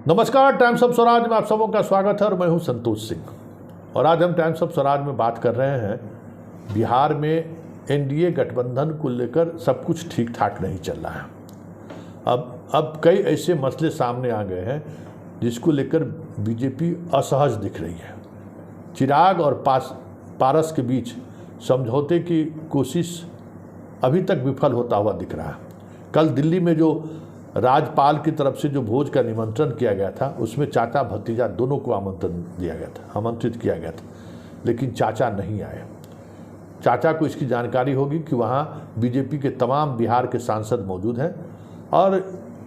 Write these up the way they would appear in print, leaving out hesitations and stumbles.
नमस्कार, times of Swaraj में आप सबों का स्वागत है और मैं हूं संतोष सिंह। और आज हम टाइम्स ऑफ स्वराज में बात कर रहे हैं बिहार में एनडीए गठबंधन को लेकर सब कुछ ठीक ठाक नहीं चल रहा है। अब कई ऐसे मसले सामने आ गए हैं जिसको लेकर बीजेपी असहज दिख रही है। चिराग और पारस के बीच समझौते की कोशिश अभी तक विफल होता हुआ दिख रहा है। कल दिल्ली में जो राज्यपाल की तरफ से जो भोज का निमंत्रण किया गया था उसमें चाचा भतीजा दोनों को आमंत्रित किया गया था, लेकिन चाचा नहीं आए। चाचा को इसकी जानकारी होगी कि वहाँ बीजेपी के तमाम बिहार के सांसद मौजूद हैं और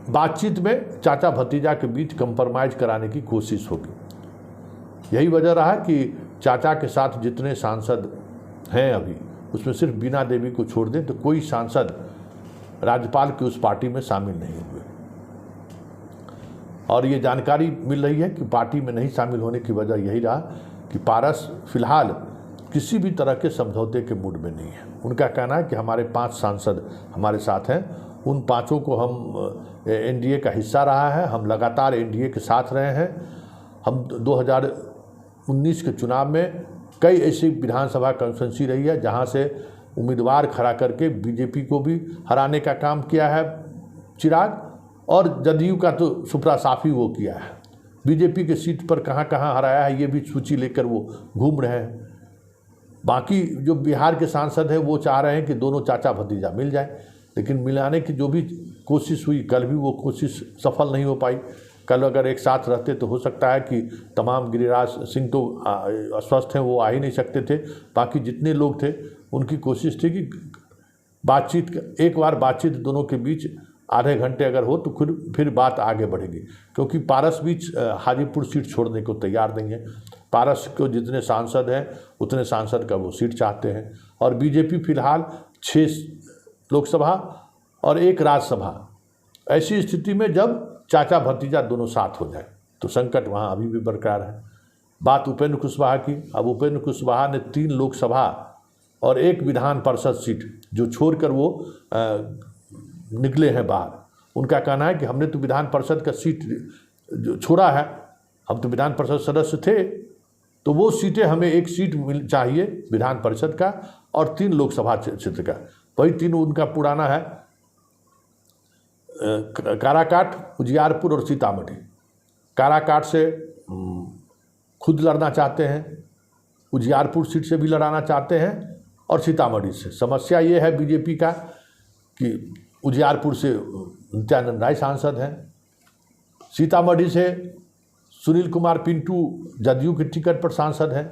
बातचीत में चाचा भतीजा के बीच कंप्रोमाइज़ कराने की कोशिश होगी। यही वजह रहा कि चाचा के साथ जितने सांसद हैं अभी उसमें सिर्फ बीना देवी को छोड़ दें तो कोई सांसद राज्यपाल की उस पार्टी में शामिल नहीं हुए। और ये जानकारी मिल रही है कि पार्टी में नहीं शामिल होने की वजह यही रहा कि पारस फिलहाल किसी भी तरह के समझौते के मूड में नहीं है। उनका कहना है कि हमारे 5 सांसद हमारे साथ हैं, उन 5 को हम एनडीए का हिस्सा रहा है, हम लगातार एनडीए के साथ रहे हैं। हम 2019 के चुनाव में कई ऐसी विधानसभा कॉन्स्टिट्यूंसी रही है जहाँ से उम्मीदवार खड़ा करके बीजेपी को भी हराने का काम किया है चिराग, और जदयू का तो सुपरा साफी वो किया है। बीजेपी के सीट पर कहाँ कहाँ हराया है ये भी सूची लेकर वो घूम रहे हैं। बाकी जो बिहार के सांसद हैं वो चाह रहे हैं कि दोनों चाचा भतीजा मिल जाए, लेकिन मिलाने की जो भी कोशिश हुई कल भी वो कोशिश सफल नहीं हो पाई। कल अगर एक साथ रहते तो हो सकता है कि तमाम गिरिराज सिंह तो अस्वस्थ हैं, वो आ ही नहीं सकते थे। बाकी जितने लोग थे उनकी कोशिश थी कि एक बार बातचीत दोनों के बीच आधे घंटे अगर हो तो फिर बात आगे बढ़ेगी, क्योंकि पारस भी हाजीपुर सीट छोड़ने को तैयार नहीं है। पारस को जितने सांसद हैं उतने सांसद का वो सीट चाहते हैं और बीजेपी फिलहाल 6 लोकसभा और 1 राज्यसभा। ऐसी स्थिति में जब चाचा भतीजा दोनों साथ हो जाए तो संकट वहाँ अभी भी बरकरार है। बात उपेंद्र कुशवाहा की। अब उपेंद्र कुशवाहा ने 3 लोकसभा और 1 विधान परिषद सीट जो छोड़कर वो निकले हैं बाहर। उनका कहना है कि हमने तो विधान परिषद का सीट जो छोड़ा है, हम तो विधान परिषद सदस्य थे, तो वो सीटें हमें 1 सीट चाहिए विधान परिषद का और 3 लोकसभा क्षेत्र का। वही 3 उनका पुराना है, काराकाट, उजियारपुर और सीतामढ़ी। काराकाट से खुद लड़ना चाहते हैं, उजियारपुर सीट से भी लड़ाना चाहते हैं और सीतामढ़ी से। समस्या ये है बीजेपी का कि उजियारपुर से नित्यानंद राय सांसद हैं, सीतामढ़ी से सुनील कुमार पिंटू जदयू के टिकट पर सांसद हैं,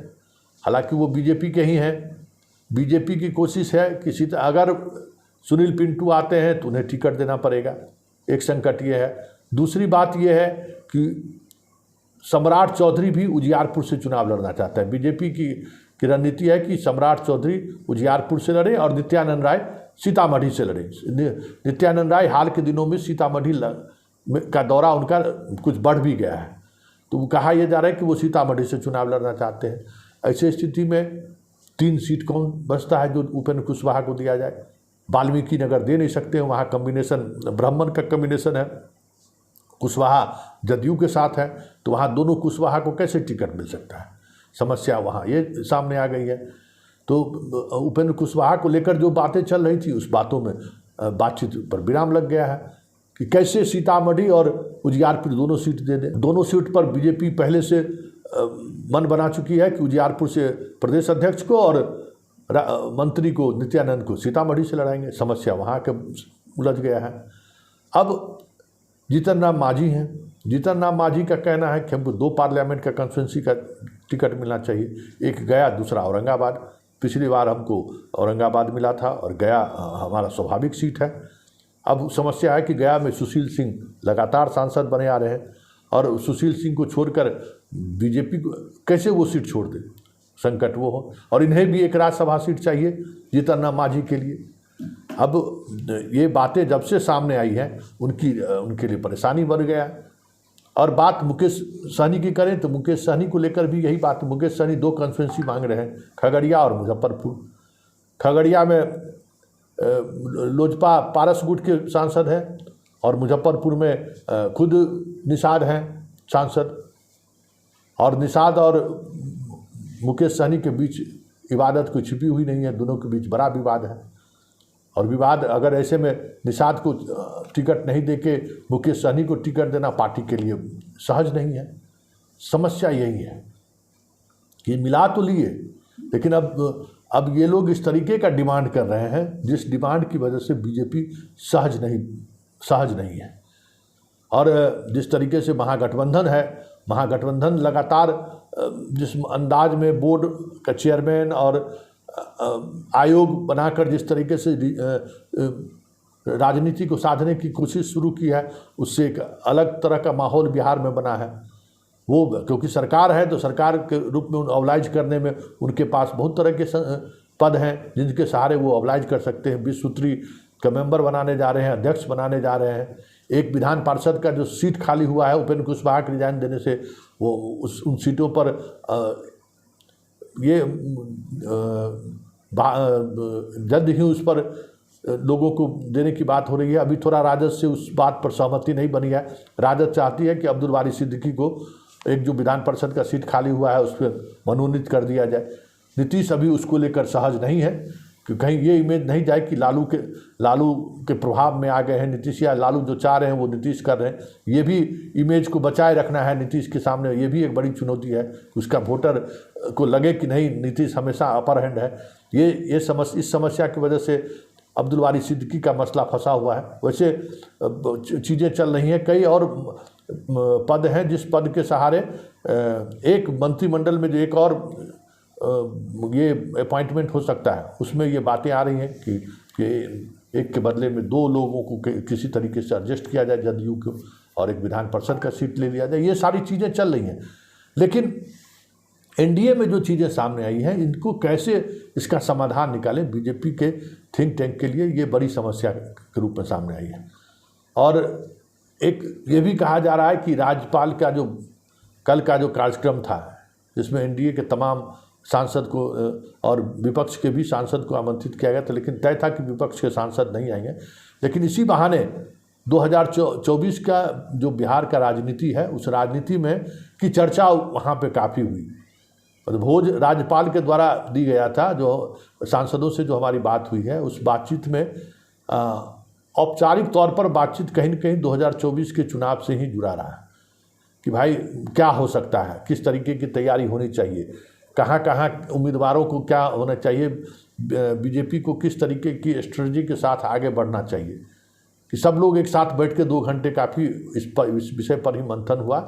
हालांकि वो बीजेपी के ही हैं। बीजेपी की कोशिश है कि अगर सुनील पिंटू आते हैं तो उन्हें टिकट देना पड़ेगा। एक संकट ये है। दूसरी बात ये है कि सम्राट चौधरी भी उजियारपुर से चुनाव लड़ना चाहता है। बीजेपी की रणनीति है कि सम्राट चौधरी उजियारपुर से लड़े और नित्यानंद राय सीतामढ़ी से लड़े। नित्यानंद राय हाल के दिनों में सीतामढ़ी का दौरा उनका कुछ बढ़ भी गया है, तो कहा यह जा रहा है कि वो सीतामढ़ी से चुनाव लड़ना चाहते हैं। ऐसी स्थिति में 3 सीट कौन बचता है जो उपेंद्र कुशवाहा को दिया जाए? वाल्मीकि नगर दे नहीं सकते हैं, वहाँ कम्बिनेशन ब्राह्मण का कम्बिनेशन है, कुशवाहा जदयू के साथ है, तो वहाँ दोनों कुशवाहा को कैसे टिकट मिल सकता है? समस्या वहाँ ये सामने आ गई है। तो उपेंद्र कुशवाहा को लेकर जो बातें चल रही थी उस बातों में बातचीत पर विराम लग गया है कि कैसे सीतामढ़ी और उजियारपुर दोनों सीट दे दें। दोनों सीट पर बीजेपी पहले से मन बना चुकी है कि उजियारपुर से प्रदेश अध्यक्ष को और मंत्री को नित्यानंद को सीतामढ़ी से लड़ाएंगे। समस्या वहाँ के उलझ गया है। अब जीतन राम मांझी हैं। जीतन राम मांझी का कहना है कि हमको 2 पार्लियामेंट का कॉन्स्टिट्यूंसी का टिकट मिलना चाहिए, एक गया दूसरा औरंगाबाद। पिछली बार हमको औरंगाबाद मिला था और गया हमारा स्वाभाविक सीट है। अब समस्या है कि गया में सुशील सिंह लगातार सांसद बने आ रहे हैं और सुशील सिंह को छोड़कर बीजेपी को कैसे वो सीट छोड़ दे, संकट वो हो। और इन्हें भी 1 राज्यसभा सीट चाहिए जीतन राम मांझी के लिए। अब ये बातें जब से सामने आई हैं उनके लिए परेशानी बढ़ गया है। और बात मुकेश सहनी की करें तो मुकेश सहनी को लेकर भी यही बात। मुकेश सहनी 2 कॉन्स्टिट्यूंसी मांग रहे हैं, खगड़िया और मुजफ्फरपुर। खगड़िया में लोजपा पारस गुट के सांसद हैं और मुजफ्फरपुर में खुद निषाद हैं, सांसद, और निषाद और मुकेश सहनी के बीच इबादत कोई छिपी हुई नहीं है, दोनों के बीच बड़ा विवाद है। और विवाद अगर ऐसे में निषाद को टिकट नहीं देके मुकेश सहनी को टिकट देना पार्टी के लिए सहज नहीं है। समस्या यही है कि मिला तो लिए, लेकिन अब ये लोग इस तरीके का डिमांड कर रहे हैं जिस डिमांड की वजह से बीजेपी सहज नहीं है। और जिस तरीके से महागठबंधन लगातार जिस अंदाज में बोर्ड का चेयरमैन और आयोग बनाकर जिस तरीके से राजनीति को साधने की कोशिश शुरू की है, उससे एक अलग तरह का माहौल बिहार में बना है। वो क्योंकि सरकार है तो सरकार के रूप में ऑबलाइज करने में उनके पास बहुत तरह के पद हैं जिनके सहारे वो ऑबलाइज कर सकते हैं। 20 सूत्री का मेंबर बनाने जा रहे हैं, अध्यक्ष बनाने जा रहे हैं। एक विधान पार्षद का जो सीट खाली हुआ है उपेंद्र कुशवाहा के रिजाइन देने से वो उन सीटों पर जल्द ही उस पर लोगों को देने की बात हो रही है। अभी थोड़ा राजद से उस बात पर सहमति नहीं बनी है। राजद चाहती है कि अब्दुल बारी सिद्दीकी को एक जो विधान परिषद का सीट खाली हुआ है उस पर मनोनीत कर दिया जाए। नीतीश अभी उसको लेकर सहज नहीं है कि कहीं ये इमेज नहीं जाए कि लालू के प्रभाव में आ गए हैं नीतीश, या लालू जो चाह रहे हैं वो नीतीश कर रहे हैं। ये भी इमेज को बचाए रखना है नीतीश के सामने, ये भी एक बड़ी चुनौती है। उसका वोटर को लगे कि नहीं नीतीश हमेशा अपर हैंड है। इस समस्या की वजह से अब्दुल बारी सिद्दीकी का मसला फंसा हुआ है। वैसे चीज़ें चल रही हैं, कई और पद हैं जिस पद के सहारे एक मंत्रिमंडल में जो एक और ये अपॉइंटमेंट हो सकता है, उसमें ये बातें आ रही हैं कि एक के बदले में 2 लोगों को किसी तरीके से एडजस्ट किया जाए, जदयू को, और एक विधान परिषद का सीट ले लिया जाए। ये सारी चीज़ें चल रही हैं, लेकिन एनडीए में जो चीज़ें सामने आई हैं इनको कैसे इसका समाधान निकालें, बीजेपी के थिंक टैंक के लिए ये बड़ी समस्या के रूप में सामने आई है। और एक ये भी कहा जा रहा है कि राज्यपाल का जो कल का जो कार्यक्रम था जिसमें एनडीए के तमाम सांसद को और विपक्ष के भी सांसद को आमंत्रित किया गया था, लेकिन तय था कि विपक्ष के सांसद नहीं आएंगे। लेकिन इसी बहाने 2024 का जो बिहार का राजनीति है उस राजनीति में की चर्चा वहाँ पे काफ़ी हुई। भोज राज्यपाल के द्वारा दी गया था, जो सांसदों से जो हमारी बात हुई है उस बातचीत में औपचारिक तौर पर बातचीत कहीं न कहीं 2024 के चुनाव से ही जुड़ा रहा है कि भाई क्या हो सकता है, किस तरीके की तैयारी होनी चाहिए, कहाँ कहाँ उम्मीदवारों को क्या होना चाहिए, बीजेपी को किस तरीके की स्ट्रेटजी के साथ आगे बढ़ना चाहिए। कि सब लोग एक साथ बैठ के 2 घंटे काफ़ी इस विषय पर ही मंथन हुआ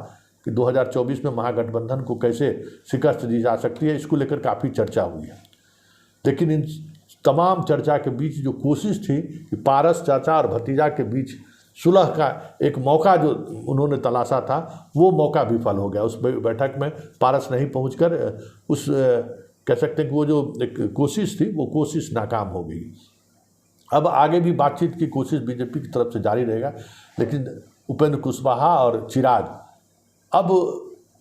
कि 2024 में महागठबंधन को कैसे शिकस्त दी जा सकती है। इसको लेकर काफ़ी चर्चा हुई है। लेकिन इन तमाम चर्चा के बीच जो कोशिश थी कि पारस चाचा और भतीजा के बीच सुलह का एक मौका जो उन्होंने तलाशा था, वो मौका विफल हो गया। उस बैठक में पारस नहीं पहुंचकर उस कह सकते हैं कि वो जो एक कोशिश थी वो कोशिश नाकाम हो गई। अब आगे भी बातचीत की कोशिश बीजेपी की तरफ से जारी रहेगा, लेकिन उपेंद्र कुशवाहा और चिराग अब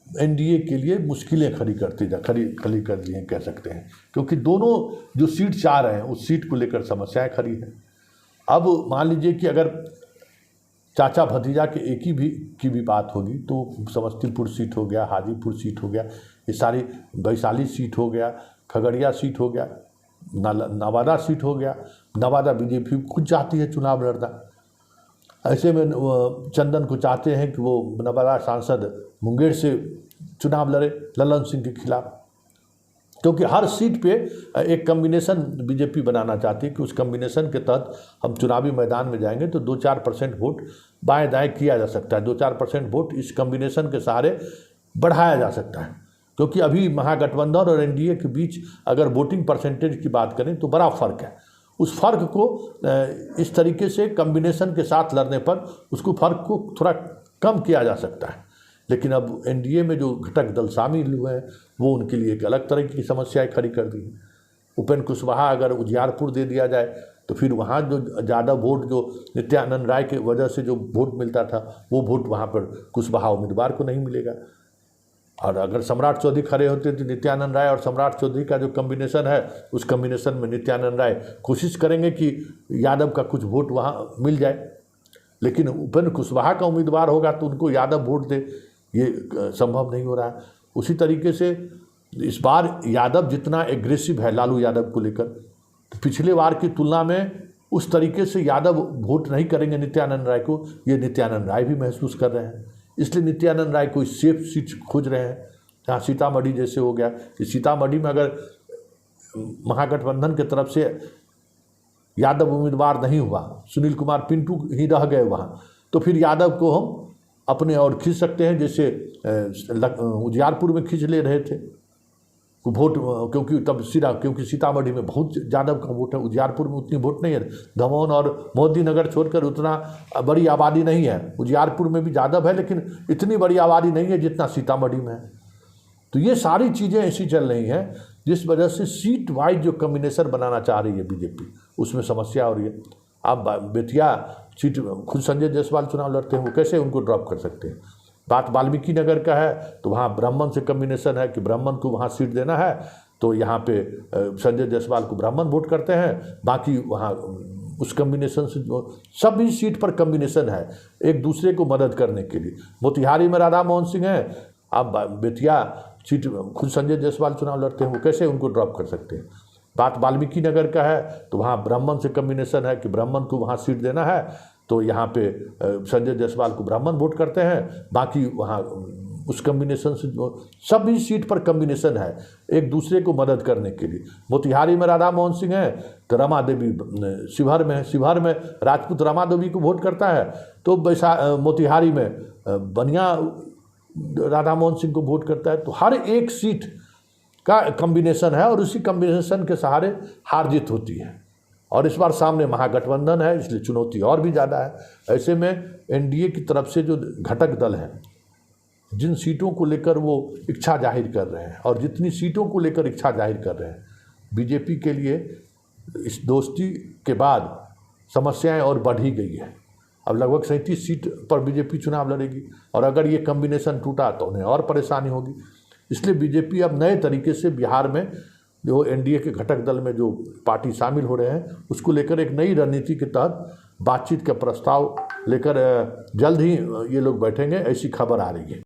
एनडीए के लिए मुश्किलें खड़ी कर दी हैं कह सकते हैं, क्योंकि दोनों जो सीट चाह रहे हैं उस सीट को लेकर समस्याएं खड़ी हैं। अब मान लीजिए कि अगर चाचा भतीजा के एक ही की भी बात होगी तो समस्तीपुर सीट हो गया, हाजीपुर सीट हो गया, ये सारी वैशाली सीट हो गया, खगड़िया सीट हो गया, नवादा सीट हो गया। नवादा बीजेपी खुद चाहती है चुनाव लड़ना। ऐसे में चंदन को चाहते हैं कि वो नवादा सांसद मुंगेर से चुनाव लड़े ललन सिंह के खिलाफ, क्योंकि हर सीट पे एक कम्बिनेशन बीजेपी बनाना चाहती है कि उस कम्बिनेशन के तहत हम चुनावी मैदान में जाएंगे तो 2-4% वोट बाएं दाएं किया जा सकता है, 2-4% वोट इस कम्बिनेशन के सहारे बढ़ाया जा सकता है। क्योंकि अभी महागठबंधन और एनडीए के बीच अगर वोटिंग परसेंटेज की बात करें तो बड़ा फ़र्क है। उस फ़र्क को इस तरीके से कम्बिनेशन के साथ लड़ने पर उसको फ़र्क को थोड़ा कम किया जा सकता है। लेकिन अब एनडीए में जो घटक दल शामिल हुए हैं वो उनके लिए एक अलग तरह की समस्याएं खड़ी कर दी हैं। उपेंद्र कुशवाहा अगर उजियारपुर दे दिया जाए तो फिर वहाँ जो ज़्यादा वोट जो नित्यानंद राय के वजह से जो वोट मिलता था वो वोट वहाँ पर कुशवाहा उम्मीदवार को नहीं मिलेगा। और अगर सम्राट चौधरी खड़े होते तो नित्यानंद राय और सम्राट चौधरी का जो कम्बिनेशन है उस कम्बिनेशन में नित्यानंद राय कोशिश करेंगे कि यादव का कुछ वोट वहाँ मिल जाए। लेकिन उपेंद्र कुशवाहा का उम्मीदवार होगा तो उनको यादव वोट दे, ये संभव नहीं हो रहा है। उसी तरीके से इस बार यादव जितना एग्रेसिव है लालू यादव को लेकर, तो पिछले बार की तुलना में उस तरीके से यादव वोट नहीं करेंगे नित्यानंद राय को, ये नित्यानंद राय भी महसूस कर रहे हैं। इसलिए नित्यानंद राय कोई सेफ सीट खोज रहे हैं, जहाँ सीतामढ़ी जैसे हो गया कि सीतामढ़ी में अगर महागठबंधन की तरफ से यादव उम्मीदवार नहीं हुआ, सुनील कुमार पिंटू ही रह गए वहाँ, तो फिर यादव को हम अपने और खींच सकते हैं, जैसे उजियारपुर में खींच ले रहे थे वोट, क्योंकि सीतामढ़ी में बहुत यादव का वोट है, उजियारपुर में उतनी वोट नहीं है। दमोह और मोदीनगर छोड़कर उतना बड़ी आबादी नहीं है। उजियारपुर में भी यादव है लेकिन इतनी बड़ी आबादी नहीं है जितना सीतामढ़ी में है। तो ये सारी चीज़ें ऐसी चल रही हैं जिस वजह से सीट वाइज जो कम्बिनेशन बनाना चाह रही है बीजेपी, उसमें समस्या हो रही है। आप बेतिया सीट खुद संजय जायसवाल चुनाव लड़ते हैं, वो कैसे उनको ड्रॉप कर सकते हैं। बात वाल्मीकि नगर का है तो वहाँ ब्राह्मण से कम्बिनेशन है कि ब्राह्मण को वहाँ सीट देना है, तो यहाँ पे संजय जायसवाल को ब्राह्मण वोट करते हैं, बाकी वहाँ उस कम्बिनेशन से सभी सीट पर कम्बिनेशन है एक दूसरे को मदद करने के लिए। मोतिहारी में राधा मोहन सिंह है, आप बेतिया सीट खुद संजय जायसवाल चुनाव लड़ते हैं, वो कैसे उनको ड्रॉप कर सकते हैं। बात वाल्मीकि नगर का है तो वहाँ ब्राह्मण से कम्बिनेशन है कि ब्राह्मण को वहाँ सीट देना है, तो यहाँ पे संजय जायसवाल को ब्राह्मण वोट करते हैं, बाकी वहाँ उस कम्बिनेशन से सभी सीट पर कम्बिनेशन है एक दूसरे को मदद करने के लिए। मोतिहारी में राधा मोहन सिंह है तो रमा देवी शिवहर में है, शिवहर में राजपूत रमा देवी को वोट करता है, तो मोतिहारी में बनिया राधा मोहन सिंह को वोट करता है। तो हर एक सीट का कम्बिनेशन है और उसी कम्बिनेशन के सहारे हार जीत होती है। और इस बार सामने महागठबंधन है, इसलिए चुनौती और भी ज़्यादा है। ऐसे में एनडीए की तरफ से जो घटक दल हैं, जिन सीटों को लेकर वो इच्छा जाहिर कर रहे हैं और जितनी सीटों को लेकर इच्छा जाहिर कर रहे हैं, बीजेपी के लिए इस दोस्ती के बाद समस्याएं और बढ़ ही गई है। अब लगभग 37 सीट पर बीजेपी चुनाव लड़ेगी और अगर ये कम्बिनेशन टूटा तो उन्हें और परेशानी होगी। इसलिए बीजेपी अब नए तरीके से बिहार में जो एनडीए के घटक दल में जो पार्टी शामिल हो रहे हैं, उसको लेकर एक नई रणनीति के तहत बातचीत का प्रस्ताव लेकर जल्द ही ये लोग बैठेंगे, ऐसी खबर आ रही है।